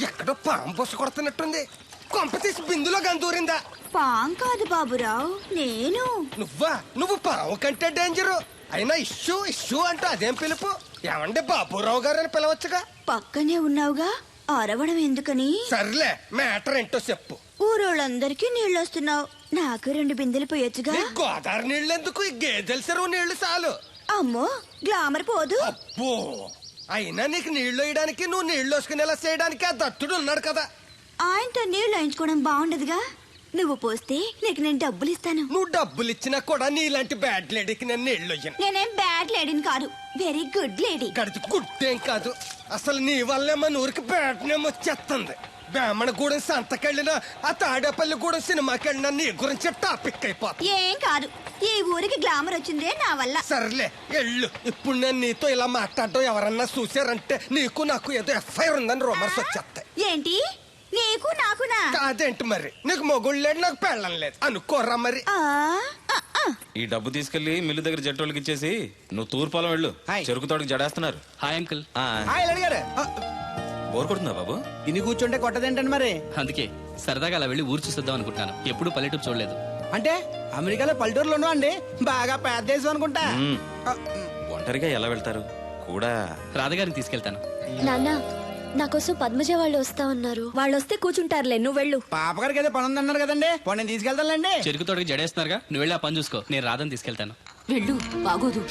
ఎక్కడో పాము బొస్సు కొడుతున్నట్టుంది. కొంప తీసి బిందులో గందూరిందా? పాం కాదు బాబురావు, నేను. నువ్వు పాము కంటే డేంజరు. అయినా ఇష్యూ ఇష్యూ అంటూ అదేం పిలుపు? ఏమండి బాబురావు గారు అని పిలవచ్చుగా. పక్కనే ఉన్నావుగా, అరవడం ఎందుకని? సర్లే, మ్యాటర్ ఏంటో చెప్పు. ఊరోళ్ళందరికీ నీళ్ళొస్తున్నావు, నాకు 2 బిందెలు పోయొచ్చుగా. గోదావరి నీళ్ళెందుకు? ఈ గేదెల చెరువు నీళ్లు చాలు. అమ్మో, గ్లామర్ పోదు. అబ్బో, అయినా నీకు నీళ్లు వేయడానికి, నువ్వు నీళ్లు వేసుకునేలా చేయడానికి ఆ దత్తుడు ఉన్నాడు కదా. ఆయనతో నీళ్లు వేయించుకోవడం బాగుండదుగా. నువ్వు పోస్తే నీకు నేను డబ్బులు ఇస్తాను. నువ్వు డబ్బులు ఇచ్చినా కూడా నీలాంటి బ్యాడ్ లేడీకి నేను నీళ్లు వేయను. నేనేం బ్యాడ్ లేడీని కాదు, వెరీ గుడ్ లేడీ. గడిచి గుడ్డేం కాదు. అసలు నీ వల్లే మన ఊరికి బ్యాడ్ నేమ్ వచ్చేస్తుంది. బ్రాహ్మణగూడెం సంతకెళ్ళినా, ఆ తాడేపల్లిగూడెం సినిమాకెళ్ళినా నీ గురించి టాపిక్ అయిపోతుంది. ఏం కాదు, ఈ ఊరికి గ్లామర్ వచ్చిందే నా వల్ల. సర్లే ఎళ్ళు. ఇప్పుడు నేను నీతో ఇలా మాట్లాడడం ఎవరన్నా చూసారంటే నీకు నాకు ఏదో ఎఫ్ఐఆర్ ఉందని రూమర్స్ వచ్చేస్తాయి. ఏంటి? నీకు నాకునా? కాదేంటి మరి? నీకు మొగుళ్ళు లేడు, నాకు పెళ్ళం లేదు అనుకోరా మరి. ఈ డబ్బు తీసుకెళ్లి మిల్లు దగ్గర జట్టోళ్ళకి ఇచ్చేసి నువ్వు తూర్పాలం వెళ్ళు. చెరుకు తోటకి జడేస్తున్నారు. Hi uncle. బోర్ కొడుతుందా బాబు? ఇన్ని కూర్చుంటే కొట్టదేంటండి మరి? అందుకే సరదాగా అలా వెళ్ళి ఊరు చూసేద్దాం అనుకుంటున్నాను. ఎప్పుడు పల్లెటూరు చూడలేదు. అంటే అమెరికాలో పల్లెటూరులో అండి బాగా పెద్ద దేశం అనుకుంటా. ఒంటరిగా ఎలా వెళ్తారు? కూడా రాధగారిని తీసుకెళ్తాను. నాన్న, నా కోసం పద్మజ వాళ్ళు వస్తా ఉన్నారు. వాళ్ళు వస్తే కూర్చుంటారులే, నువ్వు వెళ్ళు. పాపగారికి ఏదో పని ఉందన్నారు కదండి, పోనీ నేను తీసుకెళ్తానులేండి. చెరుకు తోటకి జడేస్తున్నారుగా, నువ్వు వెళ్ళి ఆ పని చూసుకో. నేను రాధని తీసుకెళ్తాను. వెళ్ళు, బాగోదు.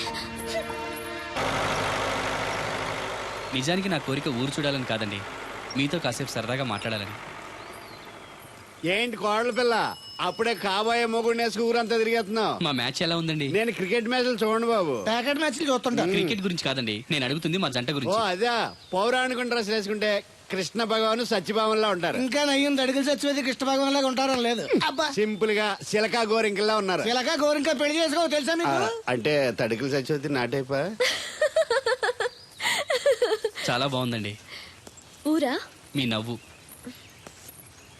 నిజానికి నా కోరిక ఊరు చూడాలని కాదండి, మీతో కాసేపు సరదాగా మాట్లాడాలని. ఏంటి కోడల పిల్ల, అప్పుడే కాబోయే మొగుడు నేసుకు ఊరంతా తిరిగేస్తున్నావు? మా మ్యాచ్ ఎలా ఉందండి? నేను క్రికెట్ మ్యాచ్లు చూడండి బాబు. ప్యాకెట్ మ్యాచ్లు చూస్తుంటా. క్రికెట్ గురించి కాదండి, నేను అడుగుతుంది మా జంట ఓ గురించి. అదే, పౌరాణిక డ్రెస్ వేసుకుంటే కృష్ణ భగవాన్ సత్యభావంలా ఉంటారు. ఇంకా నయ్యం అడుగులు చచ్చిపోతే కృష్ణ భగవాన్ లాగా ఉంటారని లేదు. అబ్బా, సింపుల్ గా సిలకా గోరింకల్లా ఉన్నారు. ఇలాగా గోరింకా పెళ్లి చేసుకో తెలుసా మీకు? అంటే తడికలు చచ్చిపోతే నాటైపా. చాలా బాగుందండి. ఊరా? మీ నవ్వు.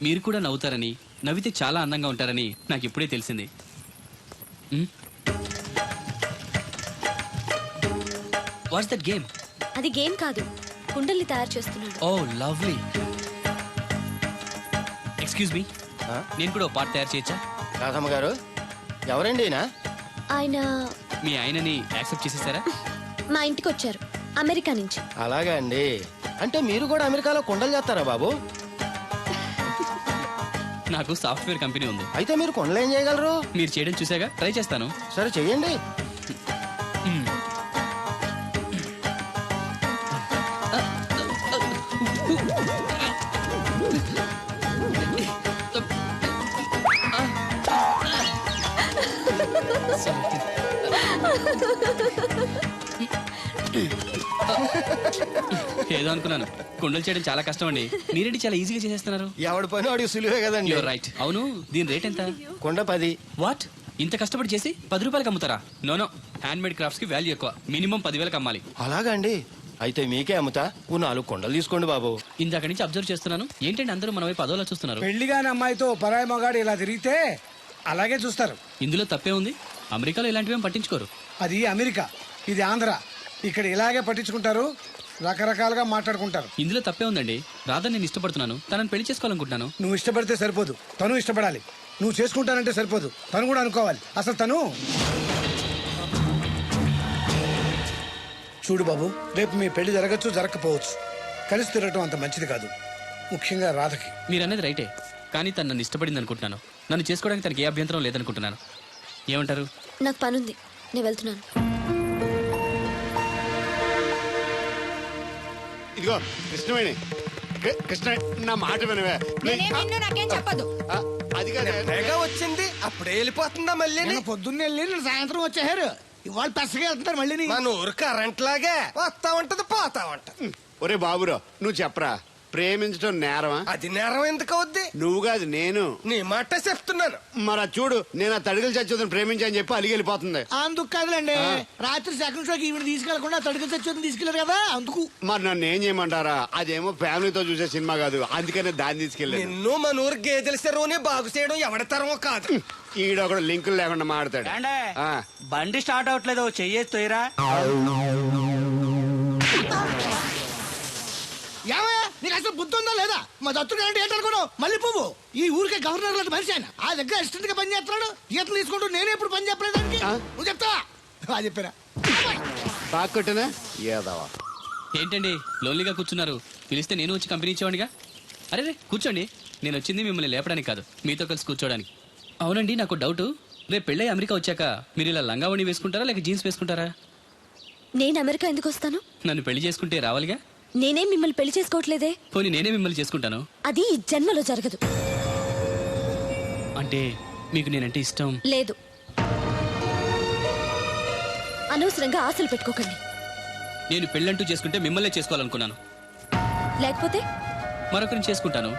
మీరు కూడా నవ్వుతారని, నవ్వితే చాలా అందంగా ఉంటారని నాకు ఇప్పుడే తెలిసింది. What's that game? అది గేమ్ కాదు, కుండల్ని తయారు చేస్తున్నాడు. Oh lovely. ఎక్స్క్యూజ్ మీ, నేను కూడా పార్ట్ తయారు చేయొచ్చా? రాధమ్మ గారు, ఎవరండి? ఆయన మీ ఆయనని యాక్సెప్ట్ చేసేసారా? మా ఇంటికి వచ్చారు, అమెరికా నుంచి. అలాగా అండి. అంటే మీరు కూడా అమెరికాలో కొండలు చేస్తారా బాబు? నాకు సాఫ్ట్వేర్ కంపెనీ ఉంది. అయితే మీరు కొండలు ఏం చేయగలరు? మీరు చేయడం చూసాగా, ట్రై చేస్తాను. సరే చెయ్యండి. ఏదో అనుకున్నాను. కుండలు చేయడం చాలా కష్టం అండి, మీరేంటి చాలా ఈజీగా చేసేస్తున్నారు. ఎవడి పని వాడికి సులువే కదండి. You're right. అవును, దీని రేట్ ఎంత? కొండ 10. వాట్? ఇంత కష్టపడి చేసి 10 రూపాయలకి అమ్ముతారా? నోనో, హ్యాండ్ మేడ్ క్రాఫ్ట్స్ కి వాల్యూ ఎక్కువ. మినిమం 10,000కి అమ్మాలి. అలాగా అండి. అయితే మీకే అమ్ముతా. 4 కొండలు తీసుకోండి బాబు. ఇందాక నుంచి అబ్జర్వ్ చేస్తున్నాను, ఏంటంటే అందరూ మన వైపు అదోలా చూస్తున్నారు. పెళ్లిగాని అమ్మాయితో పరాయి మగాడు ఇలా తిరిగితే అలాగే చూస్తారు. ఇందులో తప్పే ఉంది? అమెరికాలో ఇలాంటివేం పట్టించుకోరు. అది అమెరికా, ఇది ఆంధ్ర. ఇక్కడ ఇలాగే పట్టించుకుంటారు, రకరకాలుగా మాట్లాడుకుంటారు. ఇందులో తప్పే ఉందండి. రాధా నేను ఇష్టపడుతున్నాను, తనని పెళ్లి చేసుకోవాలనుకుంటున్నాను. నువ్వు ఇష్టపడితే సరిపోదు, తను ఇష్టపడాలి. నువ్వు చేసుకుంటానంటే సరిపోదు, తను కూడా అనుకోవాలి. అసలు తను చూడు బాబు, రేపు మీ పెళ్లి జరగచ్చు, జరగకపోవచ్చు. కలిసి తిరగటం అంత మంచిది కాదు, ముఖ్యంగా రాధకి. మీరనేది రైటే, కానీ తను నన్ను ఇష్టపడింది అనుకుంటున్నాను. నన్ను చేసుకోవడానికి తనకి ఏ అభ్యంతరం లేదనుకుంటున్నాను. ఏమంటారు? నాకు పనుంది, నేను వెళ్తున్నాను. ఇదిగో కృష్ణవేణి, కృష్ణ నా మాట వినవే. నాకేం చెప్పదు. అది కాదు వచ్చింది, అప్పుడే వెళ్ళిపోతుందా మళ్ళీ? పొద్దున్న వెళ్ళి సాయంత్రం వచ్చేసారు, ఇవాళ పెసగా వెళ్తున్నారు మళ్ళీ. మన ఊరు కరెంట్ లాగే వస్తా ఉంటది, పోతా ఉంటది. ఒరే బాబురా, నువ్వు చెప్పరా, ప్రేమించడం నేరమా? అది నేరం ఎందుకు అవుద్ది? నువ్వు కాదు నేను. నీ మాట చెప్తున్నాను. మరి చూడు, నేను ఆ తడికలు చచ్చిపోతుంది ప్రేమించని చెప్పి అలిగి వెళ్ళిపోతుంది. అందుకు కాదులేండి, రాత్రి సెకండ్ షోకి ఈవిడ తీసుకెళ్లకుండా తడుకు చచ్చి తీసుకెళ్లారు కదా, అందుకు. మరి నన్ను ఏం చేయమంటారా? అదేమో ఫ్యామిలీతో చూసే సినిమా కాదు, అందుకనే దాన్ని తీసుకెళ్ళాను. నిన్ను మన ఊరు గేదెల చెరువుని బాగు చేయడం ఎవరి తరమో కాదు. ఈడొకడు లింకులు లేకుండా మాడతాడు. బండి స్టార్ట్ అవట్లేదు, చెయ్యేసి తోయరా. అసలు బుద్ధి ఉందా లేదా? మా దత్తుడు అంటే ఏంటనుకోవడం మళ్ళీ పువ్వు. ఈ ఊరికే గవర్నర్ లాంటి మనిషి ఆయన. ఆ దగ్గర అసిస్టెంట్ గా పని చేస్తున్నాడు. ఈతలు తీసుకుంటూ నేనే ఎప్పుడు పని చెప్పలేదు దానికి. నువ్వు చెప్తావా? చెప్పారా? బాగా కొట్టనా ఏదవా? ఏంటండి లోన్లీగా కూర్చున్నారు? పిలిస్తే నేను వచ్చి కంపెనీ ఇచ్చేవాడిగా. అరే రే కూర్చోండి. నేను వచ్చింది మిమ్మల్ని లేపడానికి కాదు, మీతో కలిసి కూర్చోడానికి. అవునండి, నాకు డౌట్. రేపు పెళ్ళై అమెరికా వచ్చాక మీరు ఇలా లంగావణి వేసుకుంటారా లేక జీన్స్ వేసుకుంటారా? నేను అమెరికా ఎందుకు వస్తాను? నన్ను పెళ్లి చేసుకుంటే రావాలిగా. నేనేం మిమ్మల్ని పెళ్లి చేసుకోవట్లేదే. పోనీ నేనే మిమ్మల్ని చేసుకుంటాను. అది ఈ జన్మలో జరగదు. అంటే మీకు నేనంటే ఇష్టం లేదు. అనవసరంగా ఆశలు పెట్టుకోకండి. నేను పెళ్ళంటూ చేసుకుంటే మిమ్మల్నే చేసుకోవాలనుకున్నాను. లేకపోతే మరొకరిని చేసుకుంటాను.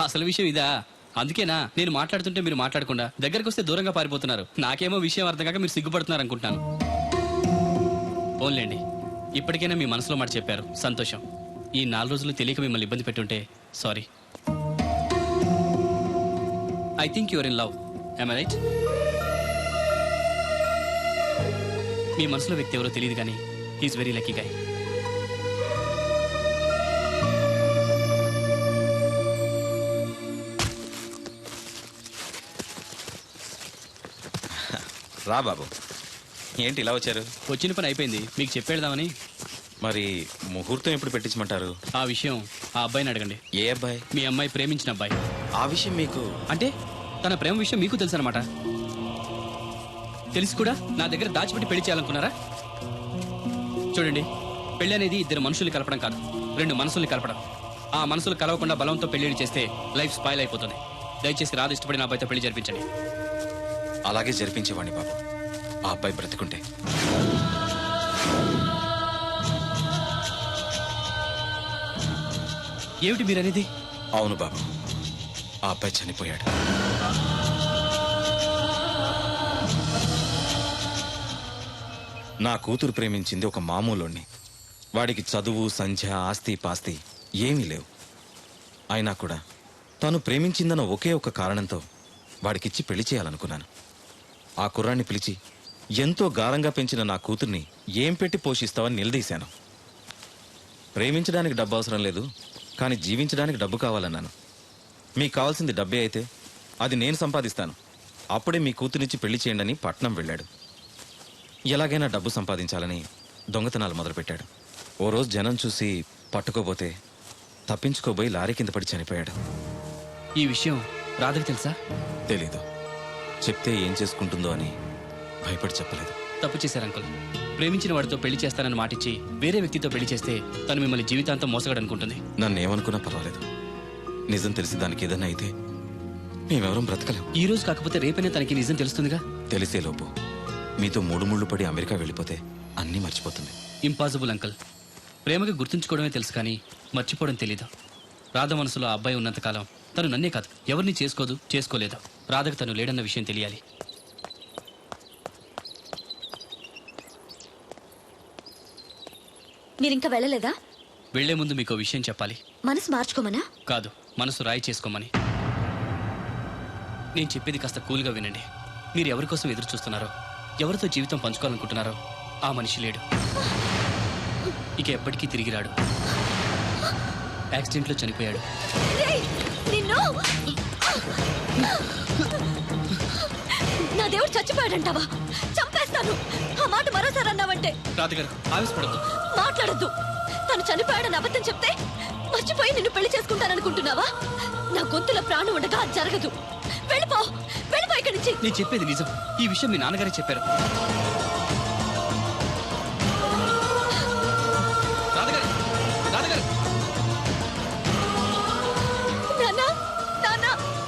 అసలు విషయం ఇదా? అందుకేనా నేను మాట్లాడుతుంటే మీరు మాట్లాడకుండా దగ్గరకు వస్తే దూరంగా పారిపోతున్నారు. నాకేమో విషయం అర్థం కాక మీరు సిగ్గుపడుతున్నారు అనుకుంటాను. ఓన్లేండి, ఇప్పటికైనా మీ మనసులో మాట చెప్పారు, సంతోషం. ఈ 4 రోజులు తెలియక మిమ్మల్ని ఇబ్బంది పెట్టుంటే sorry. I think your in love. am I right? మీ మనసులో వ్యక్తి ఎవరో తెలియదు కానీ హీఈస్ వెరీ లక్కీ గాయ్. రా బాబు, ఏంటి ఇలా వచ్చారు? వచ్చిన పని అయిపోయింది, మీకు చెప్పేద్దామని. మరి ముహూర్తం ఎప్పుడు పెట్టించమంటారు? ఆ విషయం ఆ అబ్బాయిని అడగండి. ఏ అబ్బాయి? మీ అమ్మాయి ప్రేమించిన అబ్బాయి. ఆ విషయం మీకు అంటే తన ప్రేమ విషయం మీకు తెలుసు అనమాట. తెలిసి కూడా నా దగ్గర దాచిపెట్టి పెళ్లి చేయాలనుకున్నారా? చూడండి, పెళ్లి అనేది 2 మనుషుల్ని కలపడం కాదు, 2 మనసుల్ని కలపడం. ఆ మనసులు కలవకుండా బలంతో పెళ్లి చేస్తే లైఫ్ స్పాయిల్ అయిపోతుంది. దయచేసి రాదు ఇష్టపడిన అబ్బాయితో పెళ్లి జరిపించండి. అలాగే జరిపించేవాడిని బాబు, ఆ అబ్బాయి బ్రతికుంటే. ఏమిటి మీరనేది? అవును బాబు, ఆ అబ్బాయి చనిపోయాడు. నా కూతురు ప్రేమించింది ఒక మామూలోని. వాడికి చదువు, సంధ్య, ఆస్తి పాస్తి ఏమీ లేవు. అయినా కూడా తను ప్రేమించిందన్న ఒకే ఒక కారణంతో వాడికిచ్చి పెళ్లి చేయాలనుకున్నాను. ఆ కుర్రాన్ని పిలిచి ఎంతో గారంగా పెంచిన నా కూతుర్ని ఏం పెట్టి పోషిస్తావని నిలదీశాను. ప్రేమించడానికి డబ్బు అవసరం లేదు, కానీ జీవించడానికి డబ్బు కావాలన్నాను. మీకు కావాల్సింది డబ్బే అయితే అది నేను సంపాదిస్తాను, అప్పుడే మీ కూతురినిచ్చి పెళ్లి చేయండి అని పట్నం వెళ్ళాడు. ఎలాగైనా డబ్బు సంపాదించాలని దొంగతనాలు మొదలుపెట్టాడు. ఓ రోజు జనం చూసి పట్టుకోబోతే తప్పించుకోబోయి లారీ కింద పడి చనిపోయాడు. ఈ విషయం రాధకి తెలుసా? తెలీదు. చెప్తే ఏం చేసుకుంటుందో అని భయపడి చెప్పలేదు. తప్పు చేశారు అంకుల్. ప్రేమించిన వాడితో పెళ్లి చేస్తానని మాటిచ్చి వేరే వ్యక్తితో పెళ్లి చేస్తే తను మిమ్మల్ని జీవితాంతం మోసగడనుకుంటుంది. నన్ను ఏమనుకున్నా పర్వాలేదు, నిజం తెలిసి దానికి ఏదన్నా అయితే మేమెవరం బ్రతకలేం. ఈ రోజు కాకపోతే రేపైనా తనకి నిజం తెలుస్తుందిగా. తెలిసేలోపు మీతో 3 ముళ్ళు పడి అమెరికా వెళ్ళిపోతే అన్నీ మర్చిపోతుంది. Impossible uncle. ప్రేమకి గుర్తుంచుకోవడమే తెలుసు కానీ మర్చిపోవడం తెలీదు. రాధ మనసులో ఆ అబ్బాయి ఉన్నంతకాలం తను నన్నే కాదు ఎవరిని చేసుకోదు, చేసుకోలేదు. రాధకు తను లేడన్న విషయం తెలియాలి. మీరింకా వెళ్ళలేదా? వెళ్లే ముందు మీకు విషయం చెప్పాలి. మనసు మార్చుకోమనా? కాదు, మనసు రాయి చేసుకోమని. నేను చెప్పేది కాస్త కూల్గా వినండి. మీరు ఎవరి కోసం ఎదురు చూస్తున్నారో, ఎవరితో జీవితం పంచుకోవాలనుకుంటున్నారో ఆ మనిషి లేడు. ఇక ఎప్పటికీ తిరిగి రాడు. యాక్సిడెంట్లో చనిపోయాడు. నా దేవుడు చచ్చిపోయాడంటావా? చంపేస్తాను. ఆ మాట మరోసారి అన్నావంటే. రాధగారు ఆవేశపడద్దు, మాట్లాడద్దు. తను చనిపోయాడని అబద్ధం చెప్తే మర్చిపోయి నిన్ను పెళ్లి చేసుకుంటాననుకుంటున్నావా? నా గొంతులో ప్రాణం ఉండగా అది జరగదు. వెళ్ళిపో, వెళ్ళిపో ఇక్కడి నుంచి. నేను చెప్పేది నిజం. ఈ విషయం మీ నాన్నగారే చెప్పారు. రాధగారు, రాధగారు.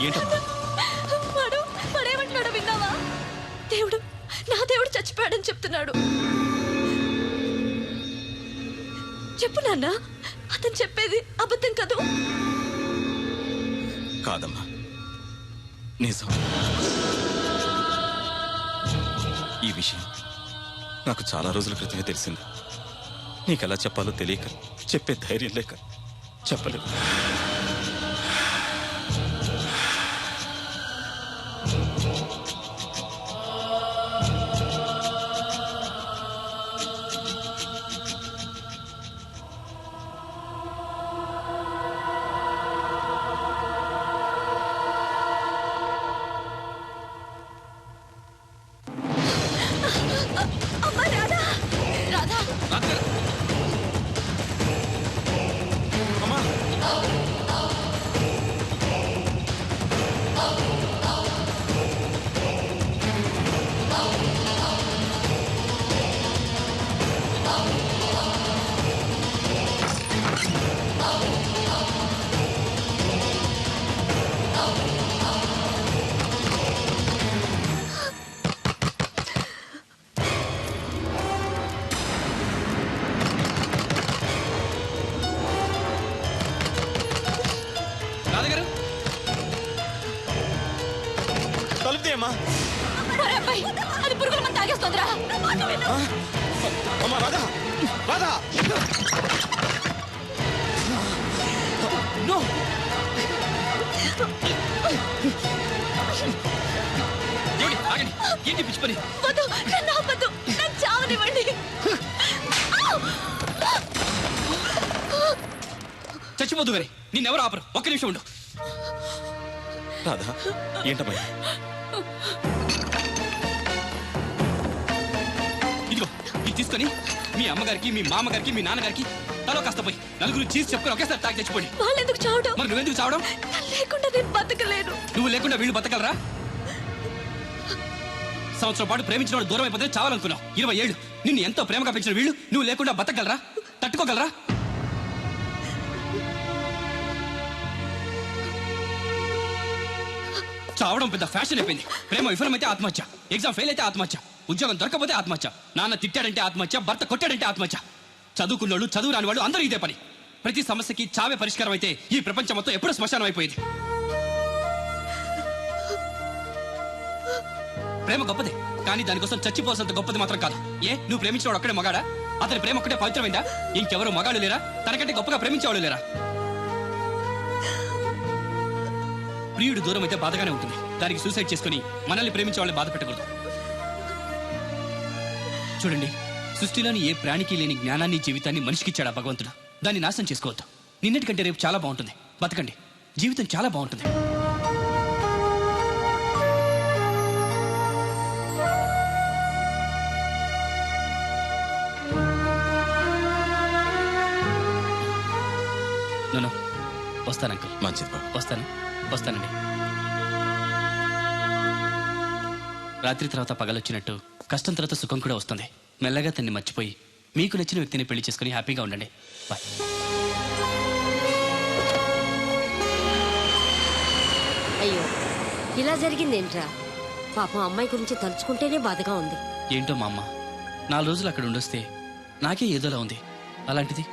ఏంటమ్మా? వాడేమంటున్నాడో విన్నావా? దేవుడు, నా దేవుడు చచ్చిపోయాడని చెప్తున్నాడు. చెప్పు నాన్న, అతను చెప్పేది అబద్ధం కదూ? కాదమ్మా, నిజం. ఈ విషయం నాకు చాలా రోజుల క్రితమే తెలిసింది. నీకెలా చెప్పాలో తెలియక, చెప్పే ధైర్యం లేక చెప్పలేదు. రాధ గారు. అమ్మా రాధ గారు. తలుపుతే అమ్మా. ఒరే అబ్బాయి, అది పురుగుల మందు తాగేస్తోందిరా. అమ్మా రాధా రాధా. నో. ఏమండి, ఆగండి. ఏంటి పిచ్చి పని? వద్దు, నన్ను ఆపొద్దు. నన్ను చావనివ్వండి. చచ్చిపోదు గారి, నిన్నెవరు ఆపరు. ఒక్క నిమిషం ఉండు. రాధా ఏంటమ్మా? ఇదిగో ఇది తీసుకొని మీ అమ్మగారికి, మీ మామగారికి, మీ నాన్నగారికి తలో కాస్త పోయి నలుగురు చీజ్ చెప్పుకొని ఒకేసారి తాగి తెచ్చిపోండి. వాళ్ళెందుకు చావడం? మరి నువ్వెందుకు చావడం? నన్ను లేకుండా నేను బతకలేను. నువ్వు లేకుండా వీళ్ళు బతకలరా? సంవత్సరం పాటు ప్రేమించిన వాడు దూరం అయిపోతే చావాలనుకున్నావు. 20 ఏళ్ళు నిన్ను ఎంతో ప్రేమగా పెంచిన వీళ్ళు నువ్వు లేకుండా బతకగలరా? తట్టుకోగలరా? చావడం పెద్ద ఫ్యాషన్ అయిపోయింది. ప్రేమ విఫలమైతే ఆత్మహత్య, ఎగ్జామ్ ఫెయిల్ అయితే ఆత్మహత్య, ఉద్యోగం దొరకపోతే ఆత్మహత్య, నాన్న తిట్టాడంటే ఆత్మహత్య, భర్త కొట్టాడంటే ఆత్మహత్య. చదువుకున్నోళ్ళు, చదువు రాని వాళ్ళు అందరూ ఇదే పని. ప్రతి సమస్యకి చావే పరిష్కారం అయితే ఈ ప్రపంచం మొత్తం ఎప్పుడూ శ్మశానం అయిపోయింది. ప్రేమ గొప్పదే, కానీ దానికోసం చచ్చిపోవాల్సినంత గొప్పది మాత్రం కాదు. ఏ నువ్వు ప్రేమించినవాడు ఒక్కడే మగాడా? అతని ప్రేమ ఒక్కటే పవిత్రమైందా? ఇంకెవరు మగాళ్ళు లేరా? తనకంటే గొప్పగా ప్రేమించేవాళ్ళు లేరా? ప్రియుడు దూరం అయితే బాధగానే ఉంటుంది. దానికి సూసైడ్ చేసుకుని మనల్ని ప్రేమించే వాళ్ళని బాధ పెట్టకూడదు. చూడండి, సృష్టిలోని ఏ ప్రాణికి లేని జ్ఞానాన్ని, జీవితాన్ని మనిషికిచ్చాడా భగవంతుడు. దాన్ని నాశనం చేసుకోవద్దు. నిన్నటికంటే రేపు చాలా బాగుంటుంది. బతకండి, జీవితం చాలా బాగుంటుంది. నో వస్తాను అంకుల్. మంచిది బాబు. వస్తానండి. రాత్రి తర్వాత పగలొచ్చినట్టు కష్టం తర్వాత సుఖం కూడా వస్తుంది. మెల్లగా తన్ని మర్చిపోయి మీకు నచ్చిన వ్యక్తిని పెళ్లి చేసుకుని హ్యాపీగా ఉండండి. బాయ్. అయ్యో, ఇలా జరిగిందేంట్రా? పాపం అమ్మాయి గురించి తలుచుకుంటేనే బాధగా ఉంది. ఏంటో మా అమ్మ 4 రోజులు అక్కడ ఉండొస్తే నాకే ఏదోలా ఉంది. అలాంటిది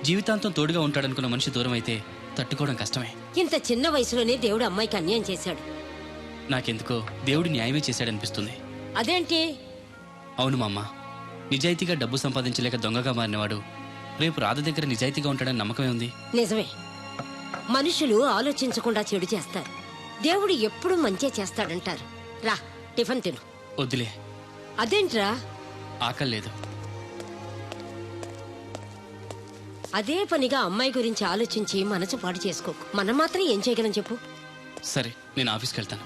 జీవితాంతం తోడుగా ఉంటాడనుకున్న మనిషి దూరం అయితే తట్టుకోవడం కష్టమే. ఇంత చిన్న వయసులోనే దేవుడు అమ్మాయికి అన్యాయం చేశాడు. నాకెందుకో దేవుడు న్యాయమే చేశాడనిపిస్తుంది. అదేంటి? అవును మా అమ్మ, నిజాయితీగా డబ్బు సంపాదించలేక దొంగగా మారినవాడు రేపు రాధ దగ్గర నిజాయితీగా ఉంటాడని నమ్మకమే ఉంది. నిజమే, మనుషులు ఆలోచించకుండా చెడు చేస్తారు. దేవుడు ఎప్పుడూ మంచే చేస్తాడంటారు. రా, టిఫిన్ తిను. వద్దులే. అదేంట్రా? ఆకలి లేదు. అదే పనిగా అమ్మాయి గురించి ఆలోచించి మనసు పాడు చేసుకోకు. మనం మాత్రం ఏం చేయగలం చెప్పు? సరే, నేను ఆఫీస్కి వెళ్తాను.